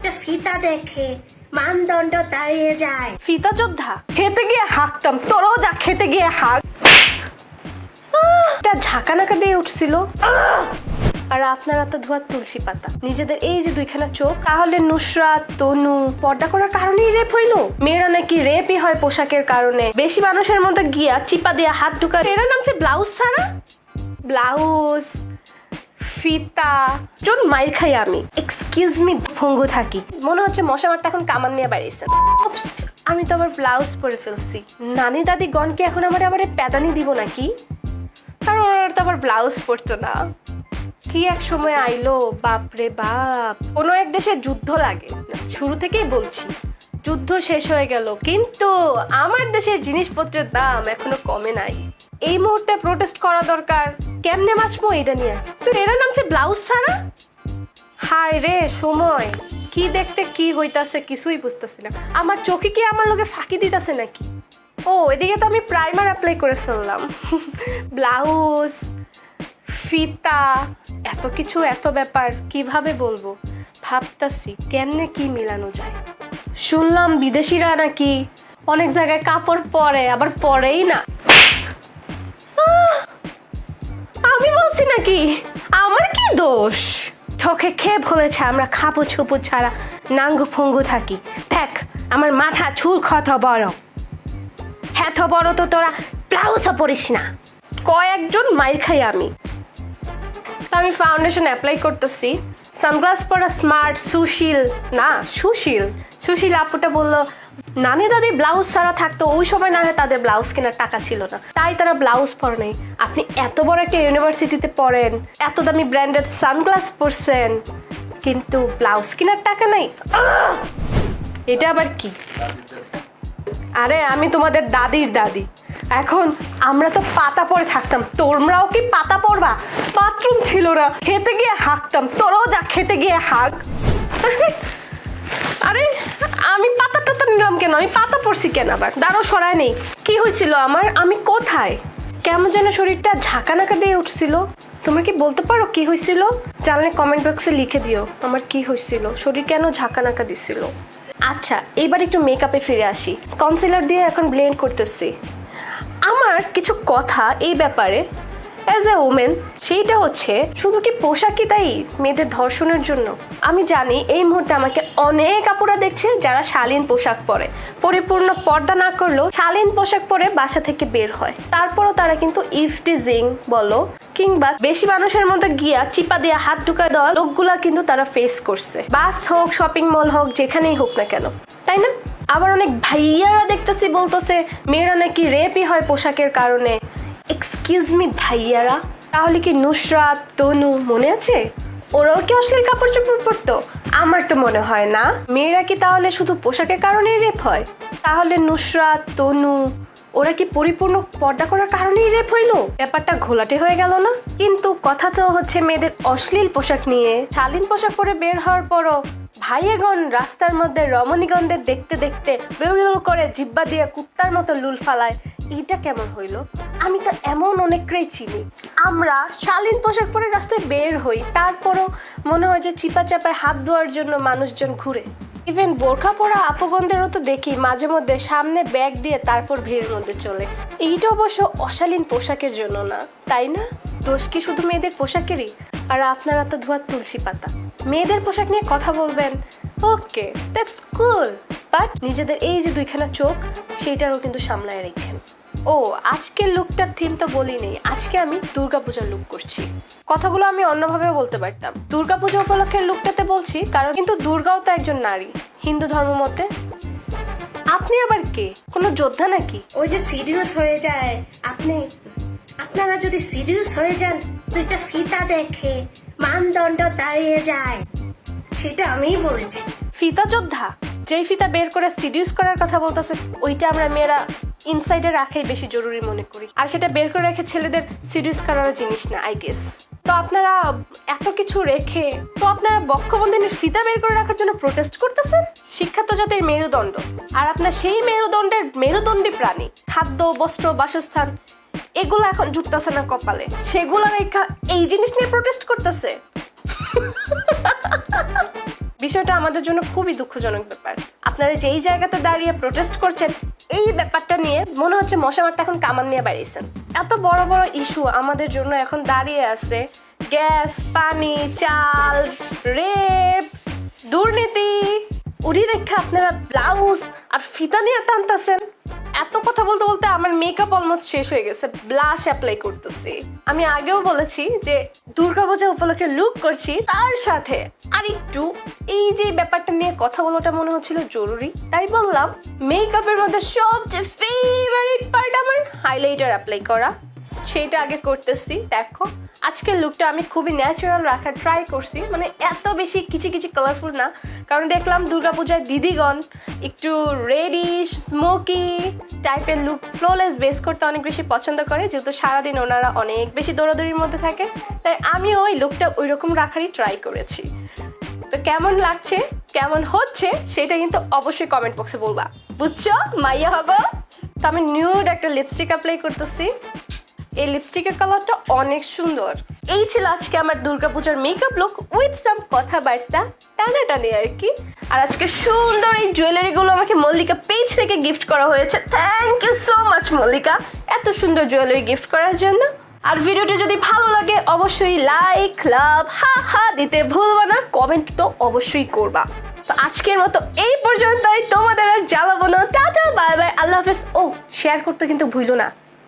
একটা ফিতা দেখে মানদণ্ড দাঁড়িয়ে যায়। ফিতা যোদ্ধা খেতে গিয়ে হাঁকতাম, তোরাও যা খেতে গিয়ে হাঁক। এটা ঝাঁকানাকা দিয়ে উঠছিল। আর আপনারা তো ধোয়া তুলসী পাতা। নিজেদের এই যে দুইখানা চোখ, তাহলে নুসরাত তনু পর্দা করার কারণেই রেপ হইলো? মেয়েরা নাকি রেপই হয় পোশাকের কারণে। বেশি মানুষের মধ্যে গিয়া চিপা দিয়ে হাত ঢুকা, এরা নামছে ব্লাউজ ছাড়া। ব্লাউজ ফিতা জন মাইর খাই আমি। এক্সকিউজ মি ভঙ্গু থাকি, মনে হচ্ছে মশা মারতে এখন কামান নিয়ে বেরিয়েছেন। আমি তো আবার ব্লাউজ পরে ফেলছি। নানি দাদি গণকে এখন আবার প্যাদানি দিব নাকি? কারণ ওরা তো আবার ব্লাউজ পরতো না। কি এক সময় আইলো, বাপরে বাপ। কোনো এক দেশে যুদ্ধ লাগে, শুরু থেকেই বলছি যুদ্ধ শেষ হয়ে গেল, কিন্তু আমার দেশের জিনিসপত্রের দাম এখনো কমে নাই। এই মুহূর্তে প্রোটেস্ট করা দরকার। কেমনে বাঁচবো এটা নিয়ে? তো এরা নামছে ব্লাউজ ছাড়া। হায় রে সময়, কি দেখতে কি হইতাছে কিছুই বুঝতেছি না। আমার চোখে কি আমার লোকে ফাঁকি দিতেছে নাকি? ও এদিকে তো আমি প্রাইমার অ্যাপ্লাই করে ফেললাম। ব্লাউজ ফিতা এত কিছু, এত ব্যাপার, কিভাবে বলবো? ভাবতাছি কেমনে কি মিলানো যায়। শুনলাম বিদেশিরা নাকি অনেক জায়গায় কাপড় পরে, আবার পরেই না। আমি বলছি নাকি? আমার কি দোষ? ঠকে খেয়ে বলেছে আমরা খাপু ছুপু ছাড়া নাঙ্গু ফঙ্গু থাকি। দেখ আমার মাথা চুল কত বড়, এত বড় তো তোরা ব্লাউজও পরিস না। কয়েকজন মাইর খাই আমি। তো আমি ফাউন্ডেশন অ্যাপ্লাই করতেছি। সানগ্লাস পরা স্মার্ট সুশীল না সুশীল সুশীল আপুটা বললো নানি দাদি ব্লাউজ ছাড়া থাকতো, ওই সময় না হয় তাদের ব্লাউজ কেনার টাকা ছিল না, তাই তারা ব্লাউজ পরে নাই। আপনি এত বড় একটা ইউনিভার্সিটিতে পড়েন, এত দামি ব্র্যান্ডেড সানগ্লাস পরছেন, কিন্তু ব্লাউজ কেনার টাকা নাই। এটা আবার কি? আরে আমি তোমাদের দাদির দাদি। এখন আমরা তো পাতা পরে থাকতাম, তোমরাও কি পাতা পরবা? বাথরুম ছিল না, খেতে গিয়ে হাঁকতাম, তোরাও যা খেতে গিয়ে হাঁক। আরে আমি পাতা টাতা নিলাম কেন? আমি পাতা পড়ছি কেন? আবার দাঁড়ো, সরায় নেই। কি হয়েছিল আমার? আমি কোথায়? কেমন যেন শরীরটা ঝাঁকানাকা দিয়ে উঠছিল। তোমরা কি বলতে পারো কি হয়েছিল? জানলে কমেন্ট বক্সে লিখে দিও আমার কি হয়েছিল, শরীর কেন ঝাঁকানাকা দিছিল। আচ্ছা এইবার একটু মেকআপে ফিরে আসি। কনসিলার দিয়ে এখন ব্লেন্ড করতেছি। আমার কিছু কথা এই ব্যাপারে অ্যাজ এ ওমেন, সেইটা হচ্ছে শুধু কি পোশাকই দায়ী মেয়েদের ধর্ষণের জন্য? আমি জানি এই মুহূর্তে আমাকে অনেক আপুরা দেখছে যারা শালীন পোশাক পরে, পরিপূর্ণ পর্দা না করলেও শালীন পোশাক পরে বাসা থেকে বের হয়। তারপরও তারা কিন্তু ইফটিজিং বলো কিংবা বেশি মানুষের মধ্যে গিয়া চিপা দিয়ে হাত ঢুকায় দেওয়া লোকগুলা কিন্তু তারা ফেস করছে। বাস হোক, শপিং মল হোক, যেখানেই হোক না কেন, তাই না? আবার অনেক ভাইয়ারা দেখতেছি বলতেছে মেয়েরা নাকি রেপই হয় পোশাকের কারণে। এক্সকিউজ মি ভাইয়ারা, তাহলে কি নুসরাত তনু মনে আছে? ওরাও কি অশ্লীল কাপড় চোপড় পরতো? আমার তো মনে হয় না। মেয়েরা কি তাহলে শুধু পোশাকের কারণেই রেপ হয়? তাহলে নুসরাত তনু ওরা কি পরিপূর্ণ পর্দা করার কারণেই রেপ হইলো? ব্যাপারটা ঘোলাটে হয়ে গেল না? কিন্তু কথা তো হচ্ছে মেয়েদের অশ্লীল পোশাক নিয়ে। শালীন পোশাক পরে বের হওয়ার পরও ভাইয়েগণ রাস্তার মধ্যে রমণীগণদের দেখতে দেখতে বেউল করে জিব্বা দিয়ে কুত্তার মতো লুল ফালায়। এইটা কেমন হইলো? আমি তো এমন অনেককেই চিনি, আমরা শালীন পোশাক পরে রাস্তায় বের হই, তারপরও মনে হয় যে চিপা চাপায় হাত ধোয়ার জন্য মানুষজন ঘুরে। ইভেন বোরখা পরা আপগণদেরও তো দেখি মাঝে মধ্যে সামনে ব্যাগ দিয়ে তারপর ভিড়ের মধ্যে চলে। এইটা অবশ্য অশালীন পোশাকের জন্য না, তাই না? দোষ কি শুধু মেয়েদের পোশাকেরই? আর আপনারা তো ধোয়া তুলসী পাতা। মেয়েদের পোশাক নিয়ে কথা বলবেন, ওকে দ্যাটস কুল, বাট নিজেদের এই যে দুইখানা চোখ সেইটারও কিন্তু সামলায় রেখেন। ও আজকের লুকটার থিম তো বলি নেই, আজকে আমি দুর্গাপূজার লুক করছি। কথাগুলো আমি অন্যভাবেও বলতে পারতাম। দুর্গাপূজা উপলক্ষের লুকটাতে বলছি কারণ কিন্তু দুর্গাও তো একজন নারী হিন্দু ধর্ম মতে। আপনি আবার কে, কোনো যোদ্ধা নাকি? ওই যে সিরিয়াস হয়ে যায় আপনারা যদি সিরিয়াস হয়ে যান, দুইটা ফিতা দেখে মানদণ্ড দাঁড়িয়ে যায়, সেটা আমিই বলেছি। ফিতা যোদ্ধা যেই ফিতা বের করে সিডিউস করার কথা বলতেছে, ওইটা আমরা মেয়েরা ইনসাইডে রাখাই বেশি জরুরি মনে করি, আর সেটা বের করে রেখে ছেলেদের সিডিউস করার জিনিস না আই গেস। তো আপনারা এত কিছু রেখে তো আপনারা বক্ষবন্ধনের ফিতা বের করে রাখার জন্য প্রোটেস্ট করতেছেন। শিক্ষা তো জাতির মেরুদণ্ড, আর আপনার সেই মেরুদণ্ডের মেরুদণ্ডী প্রাণী খাদ্য বস্ত্র বাসস্থান এগুলো এখন জুটতেছে না কপালে, সেগুলো রেখা এই জিনিস নিয়ে প্রোটেস্ট করতেছে। বিষয়টা আমাদের জন্য খুবই দুঃখজনক ব্যাপার। আপনারা যেই জায়গাতে দাঁড়িয়ে প্রোটেস্ট করছেন এই ব্যাপারটা নিয়ে মনে হচ্ছে মশা মারতে এখন কামান নিয়ে বাড়িয়েছেন। এত বড় বড় ইস্যু আমাদের জন্য এখন দাঁড়িয়ে আছে, গ্যাস, পানি, চাল, রেপ, দুর্নীতি, উড়ি রেখা আপনারা ব্লাউজ আর ফিতা নিয়ে টানতেছেন। এত কথা বলতে বলতে আমার মেকআপ অলমোস্ট শেষ হয়ে গেছে, ব্লাশ অ্যাপ্লাই করতেছি। আমি আগেও বলেছি যে দুর্গাপূজা উপলক্ষে লুক করছি, তার সাথে আরেকটু এই যে ব্যাপারটা নিয়ে কথা বলাটা মনে হচ্ছিল জরুরি, তাই বললাম মেকআপের মধ্যে সবচেয়ে ফেভারিট পার্ট আমার হাইলাইটার অ্যাপ্লাই করা, সেটা আগে করতেছি। দেখো আজকের লুকটা আমি খুবই ন্যাচারাল রাখার ট্রাই করছি, মানে এত বেশি কিচি কিচি কালারফুল না, কারণ দেখলাম দুর্গাপূজায় দিদিগণ একটু রেডিশ স্মোকি টাইপের লুক ফ্লোলেস বেস করতে অনেক বেশি পছন্দ করে, যেহেতু সারাদিন ওনারা অনেক বেশি দৌড়াদৌড়ির মধ্যে থাকে, তাই আমি ওই লুকটা ওই রকম রাখারই ট্রাই করেছি। তো কেমন লাগছে কেমন হচ্ছে সেটা কিন্তু অবশ্যই কমেন্ট বক্সে বলবা, বুঝছো মাইয়া হগো। তো আমি নিউড একটা লিপস্টিক অ্যাপ্লাই করতেছি, এই লিপস্টিকের কালারটা অনেক সুন্দর। এই ছিল আজকে আমার দুর্গাপূজার মেকআপ লুক উইথ সাম কথাবার্তা টানাটানি আর কি। আর আজকে সুন্দর এই জুয়েলারিগুলো আমাকে মল্লিকা পেজ থেকে গিফট করা হয়েছে, thank you so much Mallika এত সুন্দর জুয়েলারি গিফট করার জন্য। আর ভিডিওটি যদি ভালো লাগে অবশ্যই লাইক লাভ হা হা দিতে ভুলবা না, কমেন্ট তো অবশ্যই করবা। তো আজকের মতো এই পর্যন্তই, তোমাদের আর জ্বালাবো না, টাটা বাই বাই, আল্লাহ হাফেজ। ও শেয়ার করতে কিন্তু ভুলো না।